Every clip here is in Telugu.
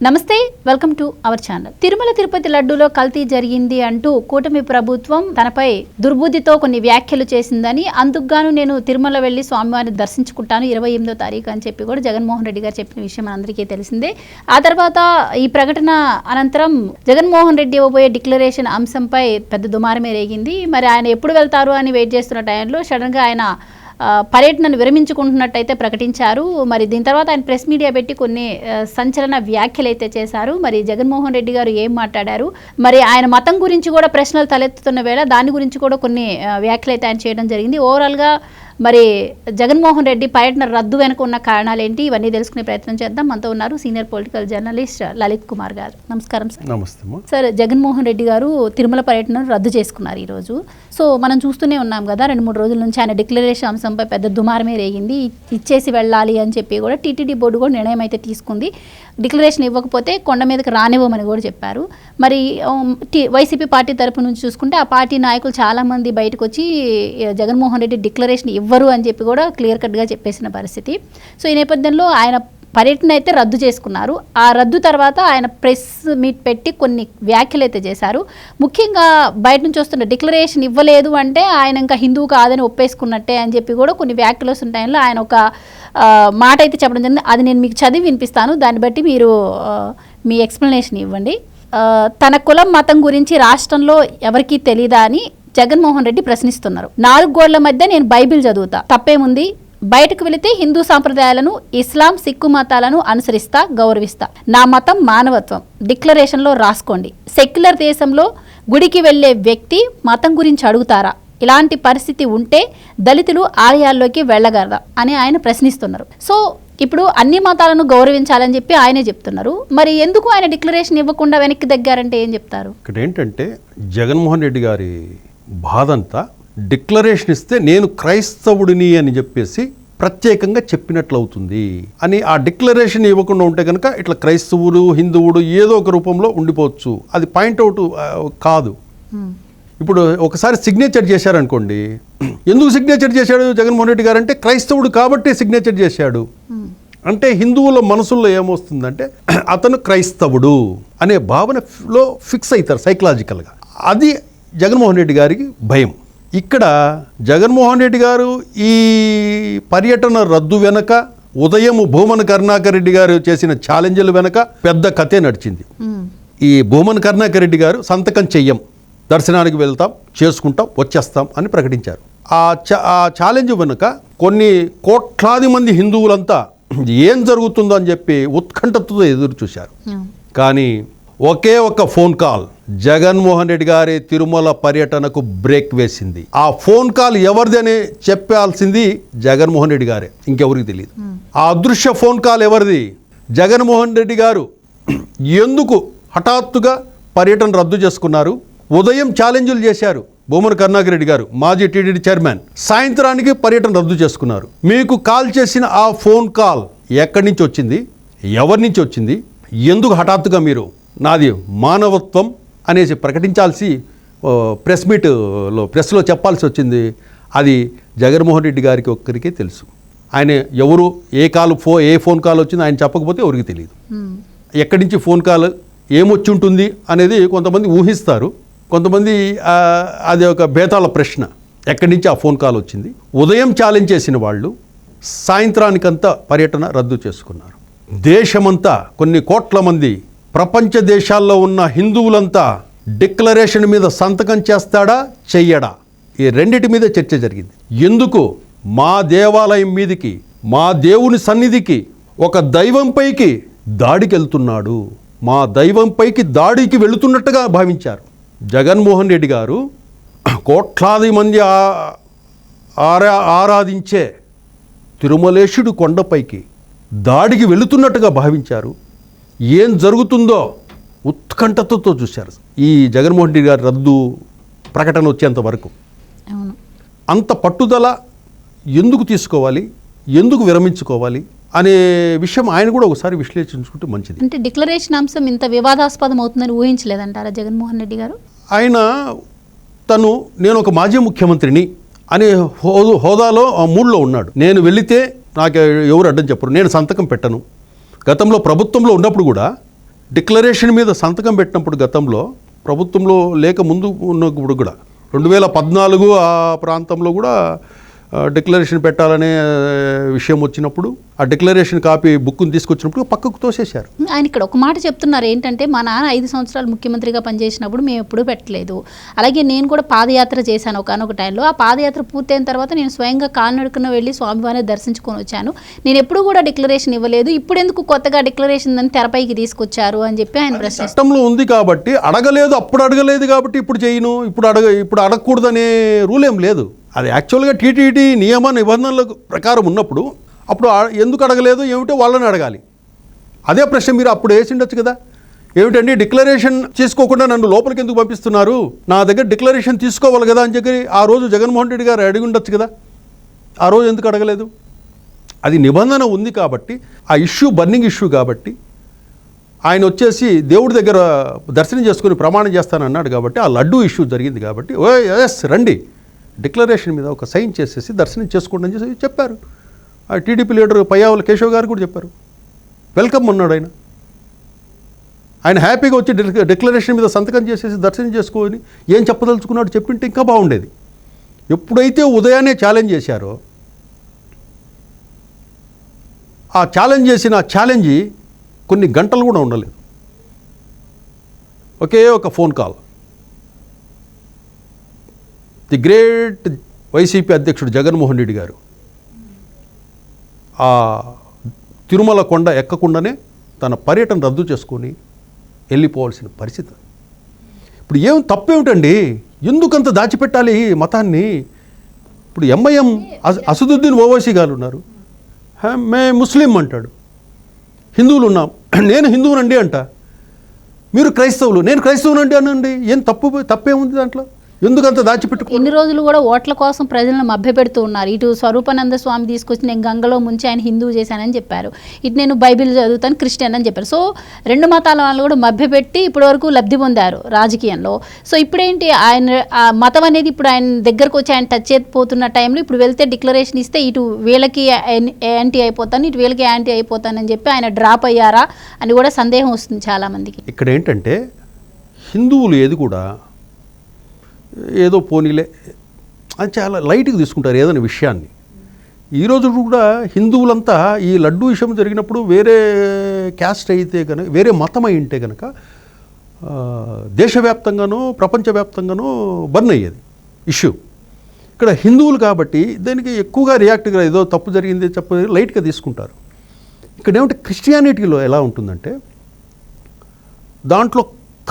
నమస్తే welcome to our channel. Tirumala Tirupati లడ్డూలో కల్తీ జరిగింది అంటూ కూటమి ప్రభుత్వం తనపై దుర్బుద్ధితో కొన్ని వ్యాఖ్యలు చేసిందని, అందుకుగాను నేను తిరుమల వెళ్లి స్వామివారిని దర్శించుకుంటాను 28వ తారీఖు అని చెప్పి కూడా జగన్మోహన్ రెడ్డి గారు చెప్పిన విషయం అందరికీ తెలిసిందే. ఆ తర్వాత ఈ ప్రకటన అనంతరం జగన్మోహన్ రెడ్డి ఇవ్వబోయే డిక్లరేషన్ అంశంపై పెద్ద దుమారమే రేగింది. మరి ఆయన ఎప్పుడు వెళ్తారు అని వెయిట్ చేస్తున్న టైంలో సడన్గా ఆయన పర్యటనను విరమించుకుంటున్నట్టయితే ప్రకటించారు. మరి దీని తర్వాత ఆయన ప్రెస్ మీడియా పెట్టి కొన్ని సంచలన వ్యాఖ్యలు అయితే చేశారు. మరి జగన్మోహన్ రెడ్డి గారు ఏం మాట్లాడారు, మరి ఆయన మతం గురించి కూడా ప్రశ్నలు తలెత్తుతున్న వేళ దాని గురించి కూడా కొన్ని వ్యాఖ్యలు అయితే ఆయన చేయడం జరిగింది. ఓవరాల్గా మరి జగన్మోహన్ రెడ్డి పర్యటన రద్దు వెనుక ఉన్న కారణాలు ఏంటి, ఇవన్నీ తెలుసుకునే ప్రయత్నం చేద్దాం. మనతో ఉన్నారు senior political journalist Lalit Kumar గారు. నమస్కారం సార్. నమస్తే సార్, జగన్మోహన్ రెడ్డి గారు తిరుమల పర్యటనను రద్దు చేసుకున్నారు ఈరోజు. సో మనం చూస్తూనే ఉన్నాం కదా, 2-3 రోజుల నుంచి ఆయన డిక్లరేషన్ అంశంపై పెద్ద దుమారమే రేగింది. ఇచ్చేసి వెళ్ళాలి అని చెప్పి కూడా టీటీడీ బోర్డు కూడా నిర్ణయం అయితే తీసుకుంది. డిక్లరేషన్ ఇవ్వకపోతే కొండ మీదకి రానివ్వమని కూడా చెప్పారు. మరి వైసీపీ పార్టీ తరపు నుంచి చూసుకుంటే ఆ పార్టీ నాయకులు చాలామంది బయటకు వచ్చి జగన్మోహన్ రెడ్డి డిక్లరేషన్ ఇవ్వరు అని చెప్పి కూడా క్లియర్ కట్గా చెప్పేసిన పరిస్థితి. సో ఈ నేపథ్యంలో ఆయన పర్యటన అయితే రద్దు చేసుకున్నారు. ఆ రద్దు తర్వాత ఆయన ప్రెస్ మీట్ పెట్టి కొన్ని వ్యాఖ్యలు అయితే చేశారు. ముఖ్యంగా బయట నుంచి వస్తున్న డిక్లరేషన్ ఇవ్వలేదు అంటే ఆయన ఇంకా హిందువు కాదని ఒప్పేసుకున్నట్టే అని చెప్పి కూడా కొన్ని వ్యాఖ్యలు వస్తున్న టైంలో ఆయన ఒక మాట అయితే చెప్పడం జరిగింది. అది నేను మీకు చదివి వినిపిస్తాను, దాన్ని బట్టి మీరు మీ ఎక్స్ప్లెనేషన్ ఇవ్వండి. తన కులం మతం గురించి రాష్ట్రంలో ఎవరికీ తెలీదా అని జగన్మోహన్ రెడ్డి ప్రశ్నిస్తున్నారు. 4 గోడల మధ్య నేను బైబిల్ చదువుతా, తప్పేముంది? బయటకు వెళితే హిందూ సాంప్రదాయాలను, ఇస్లాం, సిక్కు మతాలను అనుసరిస్తా, గౌరవిస్తా. నా మతం మానవత్వం, డిక్లరేషన్లో రాసుకోండి. సెక్యులర్ దేశంలో గుడికి వెళ్లే వ్యక్తి మతం గురించి అడుగుతారా? ఇలాంటి పరిస్థితి ఉంటే దళితులు ఆలయాల్లోకి వెళ్ళగలరా అని ఆయన ప్రశ్నిస్తున్నారు. సో ఇప్పుడు అన్ని మతాలను గౌరవించాలని చెప్పి ఆయనే చెప్తున్నారు. మరి ఎందుకు ఆయన డిక్లరేషన్ ఇవ్వకుండా వెనక్కి దగ్గారంటే ఏం చెప్తారు? ఇక్కడ ఏంటంటే జగన్మోహన్ రెడ్డి గారి బాధ అంతా డిక్లరేషన్ ఇస్తే నేను క్రైస్తవుడిని అని చెప్పేసి ప్రత్యేకంగా చెప్పినట్లు అవుతుంది అని. ఆ డిక్లరేషన్ ఇవ్వకుండా ఉంటే కనుక ఇట్లా క్రైస్తవుడు హిందువుడు ఏదో ఒక రూపంలో ఉండిపోవచ్చు. అది పాయింట్అవుట్ కాదు. ఇప్పుడు ఒకసారి సిగ్నేచర్ చేశారనుకోండి, ఎందుకు సిగ్నేచర్ చేశాడు జగన్మోహన్ రెడ్డి గారు అంటే క్రైస్తవుడు కాబట్టి సిగ్నేచర్ చేశాడు అంటే హిందువుల మనసుల్లో ఏమొస్తుందంటే అతను క్రైస్తవుడు అనే భావనలో ఫిక్స్ అవుతారు సైకలాజికల్గా. అది జగన్మోహన్ రెడ్డి గారికి భయం. ఇక్కడ జగన్మోహన్ రెడ్డి గారు ఈ పర్యటన రద్దు వెనక ఉదయం భూమన కరుణాకర్ రెడ్డి గారు చేసిన ఛాలెంజ్ల వెనక పెద్ద కథే నడిచింది. ఈ భూమన కరుణాకర్ రెడ్డి గారు సంతకం చెయ్యం, దర్శనానికి వెళ్తాం, చేసుకుంటాం, వచ్చేస్తాం అని ప్రకటించారు. ఆ ఛాలెంజ్ వెనుక కొన్ని కోట్లాది మంది హిందువులంతా ఏం జరుగుతుందో అని చెప్పి ఉత్కంఠతో ఎదురు చూశారు. కానీ ఒకే ఒక ఫోన్ కాల్ జగన్మోహన్ రెడ్డి గారి తిరుమల పర్యటనకు బ్రేక్ వేసింది. ఆ ఫోన్ కాల్ ఎవరిది అని చెప్పాల్సింది జగన్మోహన్ రెడ్డి గారే, ఇంకెవరికి తెలియదు. ఆ అదృశ్య ఫోన్ కాల్ ఎవరిది? జగన్మోహన్ రెడ్డి గారు ఎందుకు హఠాత్తుగా పర్యటన రద్దు చేసుకున్నారు? ఉదయం ఛాలెంజ్లు చేశారు భూమన కరుణాకర్ రెడ్డి గారు, మాజీ టీటీడీ చైర్మన్. సాయంత్రానికి పర్యటన రద్దు చేసుకున్నారు. మీకు కాల్ చేసిన ఆ ఫోన్ కాల్ ఎక్కడి నుంచి వచ్చింది, ఎవరి నుంచి వచ్చింది, ఎందుకు హఠాత్తుగా మీరు నాది మానవత్వం అనేసి ప్రకటించాల్సి ప్రెస్లో చెప్పాల్సి వచ్చింది? అది జగన్మోహన్ రెడ్డి గారికి ఒక్కరికే తెలుసు. ఆయన ఎవరు ఏ ఫోన్ కాల్ వచ్చిందో ఆయన చెప్పకపోతే ఎవరికి తెలియదు. ఎక్కడి నుంచి ఫోన్ కాల్ ఏమొచ్చి ఉంటుంది అనేది కొంతమంది ఊహిస్తారు, కొంతమంది అది ఒక బేతాళ ప్రశ్న. ఎక్కడి నుంచి ఆ ఫోన్ కాల్ వచ్చింది? ఉదయం ఛాలెంజ్ చేసిన వాళ్ళు సాయంత్రానికంతా పర్యటన రద్దు చేసుకున్నారు. దేశమంతా కొన్ని కోట్ల మంది ప్రపంచ దేశాల్లో ఉన్న హిందువులంతా డిక్లరేషన్ మీద సంతకం చేస్తాడా చెయ్యడా, ఈ రెండిటి మీద చర్చ జరిగింది. ఎందుకు మా దేవాలయం మీదికి, మా దేవుని సన్నిధికి ఒక దైవంపైకి దాడికి వెళ్తున్నాడు, మా దైవంపైకి దాడికి వెళుతున్నట్టుగా భావించారు. జగన్మోహన్ రెడ్డి గారు కోట్లాది మంది ఆరాధించే తిరుమలేశుడు కొండపైకి దాడికి వెళుతున్నట్టుగా భావించారు. ఏం జరుగుతుందో ఉత్కంఠతతో చూశారు ఈ జగన్మోహన్ రెడ్డి గారి రద్దు ప్రకటన వచ్చేంత వరకు. అంత పట్టుదల ఎందుకు తీసుకోవాలి, ఎందుకు విరమించుకోవాలి అనే విషయం ఆయన కూడా ఒకసారి విశ్లేషించుకుంటే మంచిది. అంటే డిక్లరేషన్ అంశం ఇంత వివాదాస్పదం అవుతుందని ఊహించలేదంటారా జగన్మోహన్ రెడ్డి గారు? ఆయన నేను ఒక మాజీ ముఖ్యమంత్రిని అనే హోదాలో ఆ మూడ్లో ఉన్నాడు. నేను వెళితే నాకు ఎవరు అడ్డం చెప్పరు, నేను సంతకం పెట్టను. గతంలో ప్రభుత్వంలో ఉన్నప్పుడు కూడా డిక్లరేషన్ మీద సంతకం పెట్టినప్పుడు గతంలో ప్రభుత్వంలో లేక ముందు ఉన్నప్పుడు కూడా 2014 ఆ ప్రాంతంలో కూడా డిక్లరేషన్ పెట్టాలనే విషయం వచ్చినప్పుడు ఆ డిక్లరేషన్ కాపీ బుక్ని తీసుకొచ్చినప్పుడు పక్కకు తోసేశారు. ఆయన ఇక్కడ ఒక మాట చెప్తున్నారు ఏంటంటే, మా నాన్న 5 సంవత్సరాలు ముఖ్యమంత్రిగా పనిచేసినప్పుడు మేము ఎప్పుడూ పెట్టలేదు. అలాగే నేను కూడా పాదయాత్ర చేశాను ఒకనొక టైంలో. ఆ పాదయాత్ర పూర్తయిన తర్వాత నేను స్వయంగా కాలినడకన వెళ్ళి స్వామివారిని దర్శించుకొని వచ్చాను. నేను ఎప్పుడు కూడా డిక్లరేషన్ ఇవ్వలేదు. ఇప్పుడు ఎందుకు కొత్తగా డిక్లరేషన్ అని తెరపైకి తీసుకొచ్చారు అని చెప్పి ఆయన ప్రశ్నిస్తారు. చట్టంలో ఉంది కాబట్టి అడగలేదు, అప్పుడు అడగలేదు కాబట్టి ఇప్పుడు చేయను, ఇప్పుడు అడగకూడదనే రూల్ ఏం లేదు. అది యాక్చువల్గా టీటీడీ నియమ నిబంధనల ప్రకారం ఉన్నప్పుడు అప్పుడు ఎందుకు అడగలేదు ఏమిటో వాళ్ళని అడగాలి. అదే ప్రశ్న మీరు అప్పుడు వేసిండొచ్చు కదా. ఏమిటండి డిక్లరేషన్ చేసుకోకుండా నన్ను లోపలికి ఎందుకు పంపిస్తున్నారు, నా దగ్గర డిక్లరేషన్ తీసుకోవాలి కదా అని చెప్పి ఆ రోజు జగన్మోహన్ రెడ్డి గారు అడిగి ఉండొచ్చు కదా. ఆ రోజు ఎందుకు అడగలేదు? అది నిబంధన ఉంది కాబట్టి, ఆ ఇష్యూ బర్నింగ్ ఇష్యూ కాబట్టి ఆయన వచ్చేసి దేవుడి దగ్గర దర్శనం చేసుకుని ప్రమాణం చేస్తానన్నాడు కాబట్టి, ఆ లడ్డూ ఇష్యూ జరిగింది కాబట్టి ఎస్ రండి డిక్లరేషన్ మీద ఒక సైన్ చేసేసి దర్శనం చేసుకోండి అని చేసి చెప్పారు. ఆ టీడీపీ లీడర్ పయ్యావుల కేశవ్ గారు కూడా చెప్పారు. వెల్కమ్ అన్నాడు ఆయన హ్యాపీగా వచ్చి డిక్లరేషన్ మీద సంతకం చేసేసి దర్శనం చేసుకొని ఏం చెప్పదలుచుకున్నాడు చెప్పింటే ఇంకా బాగుండేది. ఎప్పుడైతే ఉదయాన్నే ఛాలెంజ్ చేశారో ఆ ఛాలెంజ్ కొన్ని గంటలు కూడా ఉండలేదు. ఒకే ఒక phone call the great YCP అధ్యక్షుడు జగన్మోహన్ రెడ్డి గారు ఆ తిరుమల కొండ ఎక్కకుండానే తన పర్యటన రద్దు చేసుకొని వెళ్ళిపోవాల్సిన పరిస్థితి. ఇప్పుడు ఏం తప్పేమిటండి, ఎందుకంత దాచిపెట్టాలి ఈ మతాన్ని? ఇప్పుడు ఎంఐఎం అసదుద్దీన్ ఓవైసీ గారు ఉన్నారు, మే ముస్లిం అంటాడు. హిందువులు ఉన్నాం, నేను హిందువునండి అంట. మీరు క్రైస్తవులు, నేను క్రైస్తవునండి అనండి. ఏం తప్పేముంది దాంట్లో? ఎందుకంత దాచిపెట్టుకో? ఇన్ని రోజులు కూడా ఓట్ల కోసం ప్రజలను మభ్యపెడుతూ ఉన్నారు. ఇటు స్వరూపానంద స్వామి తీసుకొచ్చి నేను గంగలో ముంచి ఆయన హిందువు చేశానని చెప్పారు, ఇటు నేను బైబిల్ చదువుతాను క్రిస్టియన్ అని చెప్పారు. సో 2 మతాల వాళ్ళు కూడా మభ్యపెట్టి ఇప్పటి వరకు లబ్ధి పొందారు రాజకీయంలో. సో ఇప్పుడేంటి, ఆయన మతం అనేది ఇప్పుడు ఆయన దగ్గరకు వచ్చి ఆయన టచ్ అయిపోతున్న టైంలో ఇప్పుడు వెళ్తే డిక్లరేషన్ ఇస్తే ఇటు వీళ్ళకి యాంటీ అయిపోతాను, ఇటు వీళ్ళకి యాంటీ అయిపోతానని చెప్పి ఆయన డ్రాప్ అయ్యారా అని కూడా సందేహం వస్తుంది చాలామందికి. ఇక్కడ ఏంటంటే హిందువులు ఏది కూడా ఏదో పోనీలే అది చాలా లైట్గా తీసుకుంటారు ఏదైనా విషయాన్ని. ఈరోజు కూడా హిందువులంతా ఈ లడ్డూ విషయం జరిగినప్పుడు వేరే క్యాస్ట్ అయితే కనుక, వేరే మతం అయి ఉంటే కనుక దేశవ్యాప్తంగానూ ప్రపంచవ్యాప్తంగానూ బర్న్ అయ్యేది ఇష్యూ. ఇక్కడ హిందువులు కాబట్టి దానికి ఎక్కువగా రియాక్ట్గా ఏదో తప్పు జరిగింది లైట్గా తీసుకుంటారు. ఇక్కడ ఏమంటే క్రిస్టియానిటీలో ఎలా ఉంటుందంటే దాంట్లో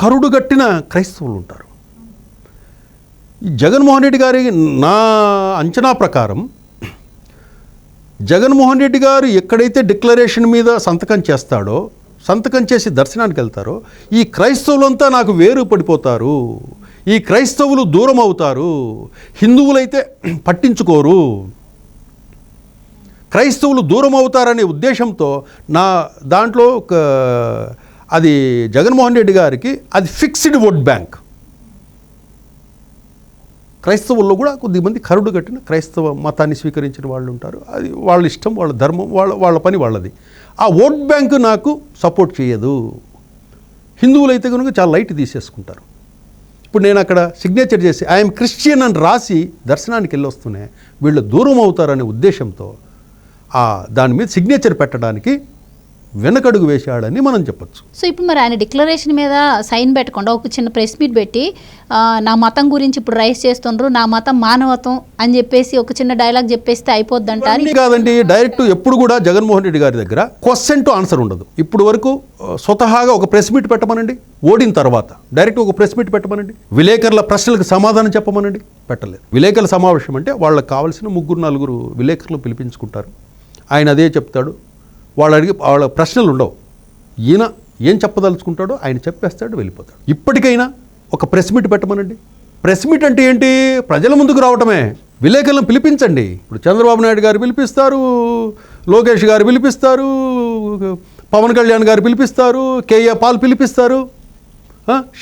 కరుడుగట్టిన క్రైస్తవులు ఉంటారు. ఈ జగన్మోహన్ రెడ్డి గారి నా అంచనా ప్రకారం జగన్మోహన్ రెడ్డి గారు ఎక్కడైతే డిక్లరేషన్ మీద సంతకం చేస్తాడో, సంతకం చేసి దర్శనానికి వెళ్తారో, ఈ క్రైస్తవులంతా నాకు వేరు పడిపోతారు, ఈ క్రైస్తవులు దూరం అవుతారు, హిందువులైతే పట్టించుకోరు, క్రైస్తవులు దూరం అవుతారనే ఉద్దేశంతో నా దాంట్లో అది జగన్మోహన్ రెడ్డి గారికి అది ఫిక్స్డ్ ఓట్ బ్యాంక్. క్రైస్తవుల్లో కూడా కొద్దిమంది కరుడు కట్టిన క్రైస్తవ మతాన్ని స్వీకరించిన వాళ్ళు ఉంటారు. అది వాళ్ళ ఇష్టం, వాళ్ళ ధర్మం, వాళ్ళ పని వాళ్ళది. ఆ ఓట్ బ్యాంకు నాకు సపోర్ట్ చేయదు. హిందువులైతే కనుక చాలా లైట్ తీసేసుకుంటారు. ఇప్పుడు నేను అక్కడ సిగ్నేచర్ చేసి ఐఎమ్ క్రిస్టియన్ అని రాసి దర్శనానికి వెళ్ళొస్తూనే వీళ్ళు దూరం అవుతారనే ఉద్దేశంతో దాని మీద సిగ్నేచర్ పెట్టడానికి వెనకడుగు వేశాడని మనం చెప్పచ్చు. సో ఇప్పుడు మరి ఆయన డిక్లరేషన్ మీద సైన్ పెట్టకుండా ఒక చిన్న ప్రెస్ మీట్ పెట్టి నా మతం గురించి ఇప్పుడు రైస్ చేస్తుండ్రు, నా మతం మానవత్వం అని చెప్పేసి ఒక చిన్న డైలాగ్ చెప్పేస్తే అయిపోద్ది అంటారు. కాదండి, డైరెక్ట్ ఎప్పుడు కూడా జగన్మోహన్ రెడ్డి గారి దగ్గర క్వశ్చన్ టు ఆన్సర్ ఉండదు. ఇప్పుడు వరకు స్వతహాగా ఒక ప్రెస్ మీట్ పెట్టమనండి, ఓడిన తర్వాత డైరెక్ట్ ఒక ప్రెస్ మీట్ పెట్టమనండి, విలేకరుల ప్రశ్నలకు సమాధానం చెప్పమనండి, పెట్టలేదు. విలేకరుల సమావేశం అంటే వాళ్ళకి కావాల్సిన 3-4 విలేకరులు పిలిపించుకుంటారు. ఆయన అదే చెప్తాడు, వాళ్ళ ప్రశ్నలు ఉండవు. ఈయన ఏం చెప్పదలుచుకుంటాడో ఆయన చెప్పేస్తాడు, వెళ్ళిపోతాడు. ఇప్పటికైనా ఒక ప్రెస్ మీట్ పెట్టమనండి. ప్రెస్ మీట్ అంటే ఏంటి? ప్రజల ముందుకు రావటమే. విలేకరులను పిలిపించండి. ఇప్పుడు చంద్రబాబు నాయుడు గారు పిలిపిస్తారు, లోకేష్ గారు పిలిపిస్తారు, పవన్ కళ్యాణ్ గారు పిలిపిస్తారు, కేఏ పాల్ పిలిపిస్తారు,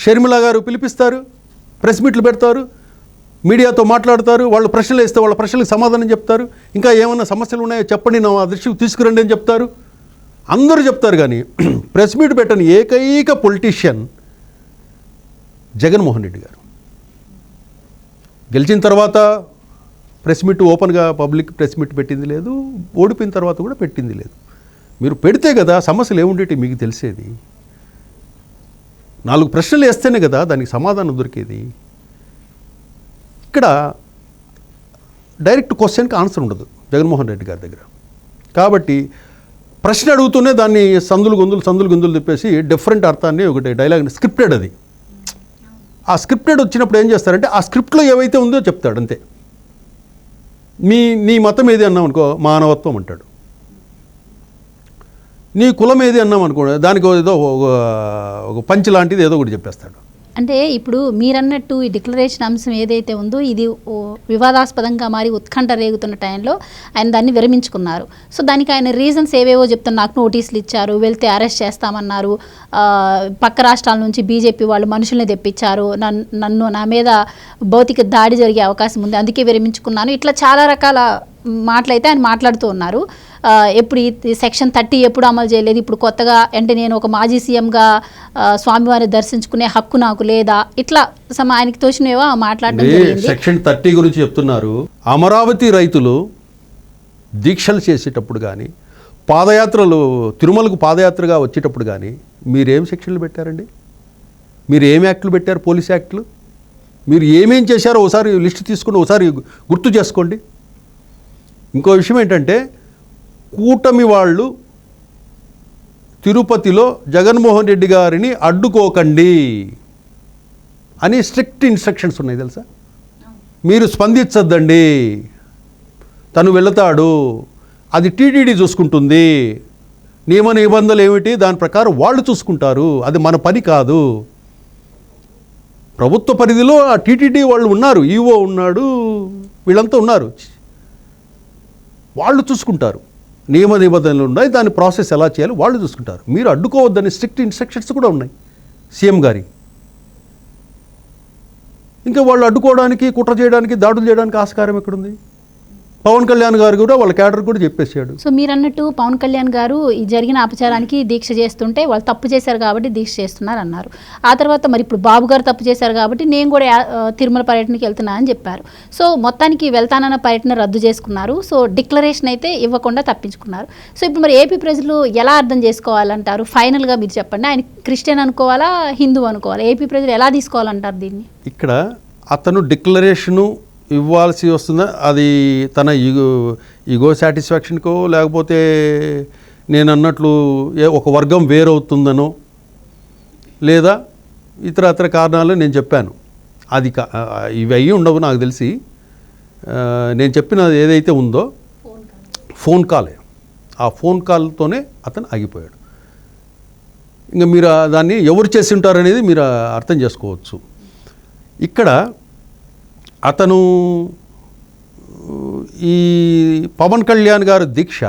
షర్మిల గారు పిలిపిస్తారు, ప్రెస్ మీట్లు పెడతారు, మీడియాతో మాట్లాడతారు, వాళ్ళు ప్రశ్నలు వేస్తే వాళ్ళ ప్రశ్నలకు సమాధానం చెప్తారు, ఇంకా ఏమైనా సమస్యలు ఉన్నాయో చెప్పండి నా దృష్టికి తీసుకురండి అని చెప్తారు. అందరూ చెప్తారు కానీ ప్రెస్ మీట్ పెట్టని ఏకైక పొలిటీషియన్ జగన్మోహన్ రెడ్డి గారు. గెలిచిన తర్వాత ప్రెస్ మీట్ ఓపెన్గా పబ్లిక్ ప్రెస్ మీట్ పెట్టింది లేదు, ఓడిపోయిన తర్వాత కూడా పెట్టింది లేదు. మీరు పెడితే కదా సమస్యలు ఏముండేటి మీకు తెలిసేది. 4 ప్రశ్నలు వేస్తేనే కదా దానికి సమాధానం దొరికేది. ఇక్కడ డైరెక్ట్ క్వశ్చన్కి ఆన్సర్ ఉండదు జగన్మోహన్ రెడ్డి గారి దగ్గర. కాబట్టి ప్రశ్న అడుగుతూనే దాన్ని సందులు గొంతులు తిప్పేసి డిఫరెంట్ అర్థాన్ని ఒకటి డైలాగ్ స్క్రిప్టెడ్ అది. ఆ స్క్రిప్టెడ్ వచ్చినప్పుడు ఏం చేస్తారంటే ఆ స్క్రిప్ట్లో ఏవైతే ఉందో చెప్తాడు అంతే. నీ మతం ఏది అన్నాం అనుకో మానవత్వం అంటాడు. నీ కులం ఏది అన్నాం అనుకో దానికి ఏదో ఒక పంచ్ లాంటిది ఏదో ఒకటి చెప్పేస్తాడు. అంటే ఇప్పుడు మీరన్నట్టు ఈ డిక్లరేషన్ అంశం ఏదైతే ఉందో ఇది వివాదాస్పదంగా మారి ఉత్కంఠ రేగుతున్న టైంలో ఆయన దాన్ని విరమించుకున్నారు. సో దానికి ఆయన రీజన్స్ ఏవేవో చెప్తాను. నాకు నోటీసులు ఇచ్చారు, వెళ్తే అరెస్ట్ చేస్తామన్నారు, పక్క రాష్ట్రాల నుంచి బీజేపీ వాళ్ళు మనుషుల్ని తెప్పించారు, నా మీద భౌతిక దాడి జరిగే అవకాశం ఉంది, అందుకే విరమించుకున్నాను, ఇట్లా చాలా రకాల మాటలైతే ఆయన మాట్లాడుతూ ఉన్నారు. ఎప్పుడు ఈ సెక్షన్ 30 ఎప్పుడు అమలు చేయలేదు, ఇప్పుడు కొత్తగా అంటే నేను ఒక మాజీ సీఎంగా స్వామివారిని దర్శించుకునే హక్కు నాకు లేదా, ఇట్లా ఆయనకి తోచినవేవో మాట్లాడడం జరిగింది. సెక్షన్ 30 గురించి చెప్తున్నారు. అమరావతి రైతులు దీక్షలు చేసేటప్పుడు కానీ పాదయాత్రలు తిరుమలకు పాదయాత్రగా వచ్చేటప్పుడు కానీ మీరేం సెక్షన్లు పెట్టారండి? మీరు ఏం యాక్టులు పెట్టారు? పోలీస్ యాక్టులు మీరు ఏమేం చేశారో ఒకసారి లిస్ట్ తీసుకుని ఒకసారి గుర్తు చేసుకోండి. ఇంకో విషయం ఏంటంటే కూటమి వాళ్ళు తిరుపతిలో జగన్మోహన్ రెడ్డి గారిని అడ్డుకోకండి అని స్ట్రిక్ట్ ఇన్స్ట్రక్షన్స్ ఉన్నాయి తెలుసా. మీరు స్పందించద్దండి, తను వెళతాడు, అది టీటీడీ చూసుకుంటుంది, నియమ నిబంధనలు ఏమిటి దాని ప్రకారం వాళ్ళు చూసుకుంటారు, అది మన పని కాదు. ప్రభుత్వ పరిధిలో ఆ టీటీడీ వాళ్ళు ఉన్నారు, ఈఓ ఉన్నాడు, వీళ్ళంతా ఉన్నారు, వాళ్ళు చూసుకుంటారు. నియమ నిబంధనలు ఉన్నాయి, దాని ప్రాసెస్ ఎలా చేయాలి వాళ్ళు చూసుకుంటారు. మీరు అడ్డుకోవద్దని స్ట్రిక్ట్ ఇన్స్ట్రక్షన్స్ కూడా ఉన్నాయి సీఎం గారి. ఇంకా వాళ్ళు అడ్డుకోవడానికి, కుట్ర చేయడానికి, దాడులు చేయడానికి ఆస్కారం ఎక్కడుంది? పవన్ కళ్యాణ్ గారు కూడా వాళ్ళ క్యాడర్ కూడా చెప్పేసాడు. సో మీరు అన్నట్టు పవన్ కళ్యాణ్ గారు ఈ జరిగిన అపచారానికి దీక్ష చేస్తుంటే వాళ్ళు తప్పు చేశారు కాబట్టి దీక్ష చేస్తున్నారు అన్నారు. ఆ తర్వాత మరి ఇప్పుడు బాబు గారు తప్పు చేశారు కాబట్టి నేను కూడా తిరుమల పర్యటనకి వెళ్తున్నా అని చెప్పారు. సో మొత్తానికి వెళ్తానన్న పర్యటన రద్దు చేసుకున్నారు. సో డిక్లరేషన్ అయితే ఇవ్వకుండా తప్పించుకున్నారు. సో ఇప్పుడు మరి ఏపీ ప్రజలు ఎలా అర్థం చేసుకోవాలంటారు? ఫైనల్గా మీరు చెప్పండి. ఆయన క్రిస్టియన్ అనుకోవాలా, హిందూ అనుకోవాలా? ఏపీ ప్రజలు ఎలా తీసుకోవాలంటారు దీన్ని? ఇక్కడ అతను డిక్లరేషను ఇవ్వాల్సి వస్తుందా, అది తన ఈగో సాటిస్ఫాక్షన్కో లేకపోతే నేను అన్నట్లు ఒక వర్గం వేరవుతుందనో లేదా ఇతర కారణాలు నేను చెప్పాను. అది ఇవి అయ్యి ఉండవు నాకు తెలిసి. నేను చెప్పినది ఏదైతే ఉందో ఫోన్ కాలే, ఆ ఫోన్ కాల్తోనే అతను ఆగిపోయాడు. ఇంకా మీరు దాన్ని ఎవరు చేసి ఉంటారనేది మీరు అర్థం చేసుకోవచ్చు. ఇక్కడ అతను ఈ పవన్ కళ్యాణ్ గారు దీక్ష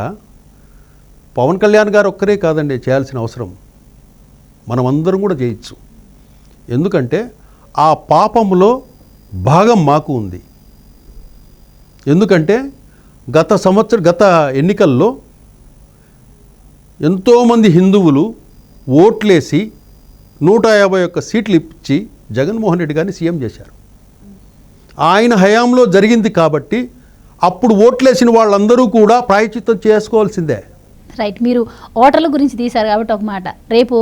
పవన్ కళ్యాణ్ గారు ఒక్కరే కాదండి చేయాల్సిన అవసరం, మనమందరం కూడా చేయొచ్చు. ఎందుకంటే ఆ పాపంలో భాగం మాకు ఉంది. ఎందుకంటే గత ఎన్నికల్లో ఎంతోమంది హిందువులు ఓట్లేసి 151 సీట్లు ఇచ్చి జగన్మోహన్ రెడ్డి గారిని సీఎం చేశారు. ఆయన హయాంలో జరిగింది కాబట్టి అప్పుడు ఓట్లేసిన వాళ్ళందరూ కూడా ప్రాయశ్చిత్తం చేసుకోవాల్సిందే. రైట్. మీరు ఓటర్ల గురించి తీశారు కాబట్టి ఒక మాట, రేపు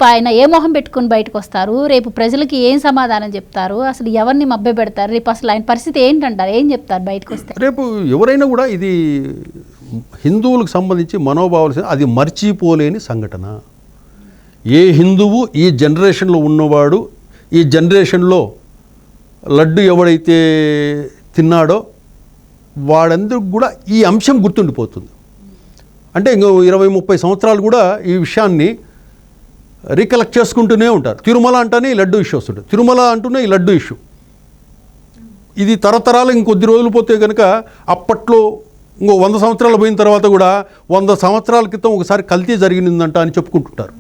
ఆయన ఏ మొహం పెట్టుకుని బయటకు వస్తారు? రేపు ప్రజలకి ఏం సమాధానం చెప్తారు? అసలు ఎవరిని మభ్య పెడతారు? రేపు అసలు ఆయన పరిస్థితి ఏంటంటారు? ఏం చెప్తారు బయటకు వస్తే? రేపు ఎవరైనా కూడా ఇది హిందువులకు సంబంధించి మనోభావాలు, అది మర్చిపోలేని సంఘటన. ఏ హిందువు ఈ జనరేషన్లో ఉన్నవాడు, ఈ జనరేషన్లో లడ్డు ఎవడైతే తిన్నాడో వాడందరికి కూడా ఈ అంశం గుర్తుండిపోతుంది. అంటే ఇంకో 20-30 సంవత్సరాలు కూడా ఈ విషయాన్ని రీకలెక్ట్ చేసుకుంటూనే ఉంటారు. తిరుమల అంటేనే ఈ లడ్డు ఇష్యూ వస్తుంది, తిరుమల అంటూనే ఈ లడ్డు ఇష్యూ. ఇది తరతరాలు ఇంకొద్ది రోజులు పోతే కనుక అప్పట్లో ఇంకో 100 సంవత్సరాలు పోయిన తర్వాత కూడా 100 సంవత్సరాల క్రితం ఒకసారి కల్తీ జరిగిందంట అని చెప్పుకుంటుంటారు.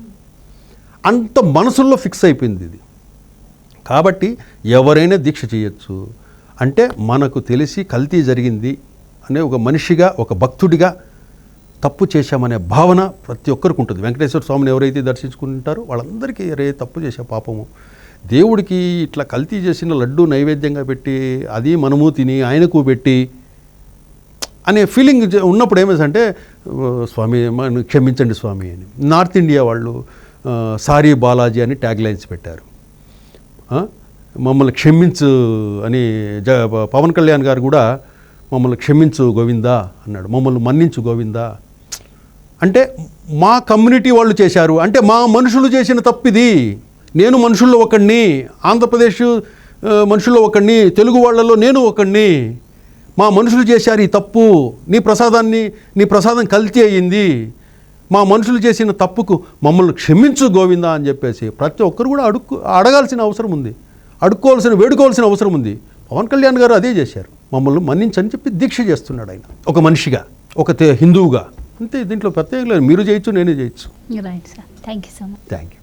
అంత మనసుల్లో ఫిక్స్ అయిపోయింది ఇది. కాబట్టి ఎవరైనా దీక్ష చేయొచ్చు. అంటే మనకు తెలిసి కల్తీ జరిగింది అనే ఒక మనిషిగా, ఒక భక్తుడిగా తప్పు చేశామనే భావన ప్రతి ఒక్కరికి ఉంటుంది. వెంకటేశ్వర స్వామిని ఎవరైతే దర్శించుకుంటారో వాళ్ళందరికీ అరే తప్పు చేసే పాపము, దేవుడికి ఇట్లా కల్తీ చేసిన లడ్డు నైవేద్యంగా పెట్టి అది మనము తిని ఆయనకు పెట్టి అనే ఫీలింగ్ ఉన్నప్పుడు ఏమైందంటే స్వామి క్షమించండి స్వామి అని. నార్త్ ఇండియా వాళ్ళు సారీ బాలాజీ అని ట్యాగ్ లైన్స్ పెట్టారు. మమ్మల్ని క్షమించు అని పవన్ కళ్యాణ్ గారు కూడా మమ్మల్ని క్షమించు గోవిందా అన్నాడు, మమ్మల్ని మన్నించు గోవిందా. అంటే మా కమ్యూనిటీ వాళ్ళు చేశారు, అంటే మా మనుషులు చేసిన తప్పిది. నేను మనుషుల్లో ఒకడిని, ఆంధ్రప్రదేశ్ మనుషుల్లో ఒకడిని, తెలుగు వాళ్ళలో నేను ఒకడిని. మా మనుషులు చేశారు ఈ తప్పు, నీ ప్రసాదం కల్తీ అయ్యింది, మా మనుషులు చేసిన తప్పుకు మమ్మల్ని క్షమించు గోవిందా అని చెప్పేసి ప్రతి ఒక్కరు కూడా అడగాల్సిన అవసరం ఉంది, వేడుకోవాల్సిన అవసరం ఉంది. పవన్ కళ్యాణ్ గారు అదే చేశారు, మమ్మల్ని మన్నించని చెప్పి దీక్ష చేస్తున్నాడు ఆయన, ఒక మనిషిగా, ఒక హిందువుగా. అంతే, దీంట్లో ప్రత్యేకం లేదు. మీరు చేయొచ్చు, నేనే చేయొచ్చు. Right sir, thank you so much. Thank you.